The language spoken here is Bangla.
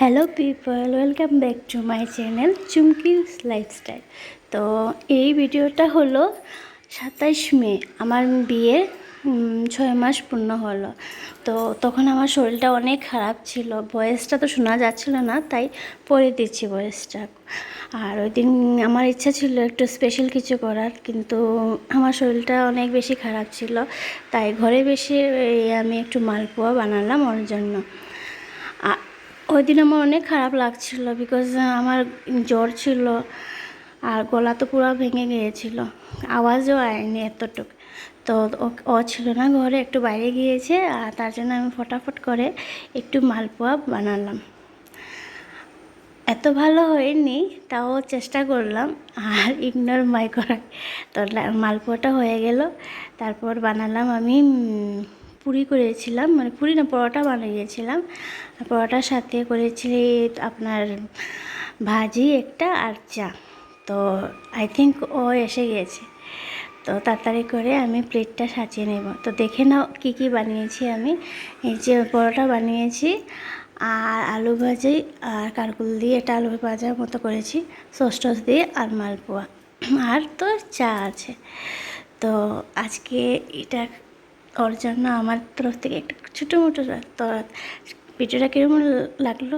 Hello people, welcome back to my channel Chumki's lifestyle. তো এই ভিডিওটা হলো 27 মে আমার বিয়ের 6 মাস পূর্ণ হলো। তো তখন আমার শরীরটা অনেক খারাপ ছিল, ভয়েসটা তো শোনা যাচ্ছিল না, তাই পরে দিচ্ছি ভয়েসটা। আর ওই দিন আমার ইচ্ছা ছিল একটু স্পেশাল কিছু করার, কিন্তু আমার শরীরটা অনেক বেশি খারাপ ছিল, তাই ঘরে বসে আমি একটু মালপোয়া বানালাম ওর জন্য। ওই দিন আমার অনেক খারাপ লাগছিল, বিকজ আমার জ্বর ছিল আর গলা তো পুরো ভেঙে গিয়েছিল, আওয়াজও আয়নি এতটুকু। তো ও ছিল না ঘরে, একটু বাইরে গিয়েছে, আর তার জন্য আমি ফটাফট করে একটু মালপোয়া বানালাম। এত ভালো হয়নি, তাও চেষ্টা করলাম আর ইগনোর মাই করা। তো মালপোয়াটা হয়ে গেল। তারপর বানালাম আমি পুরি করেছিলাম, মানে পুরি না, পরোটা বানিয়েছিলাম। পরোটার সাথে করেছি আপনার ভাজি একটা আর চা। তো আই থিঙ্ক ও এসে গেছে, তো তাড়াতাড়ি করে আমি প্লেটটা সাজিয়ে নেব। তো দেখে নাও কী কী বানিয়েছি আমি। এই যে পরোটা বানিয়েছি, আর আলু ভাজি আর কারকুল দিয়ে এটা আলু ভাজার মতো করেছি, সস টস দিয়ে, আর মালপোয়া, আর তো চা আছে। তো আজকে এটা ওর জন্য আমার তরফ থেকে একটা ছোটো মোটো। তো ভিডিওটা কীরকম লাগলো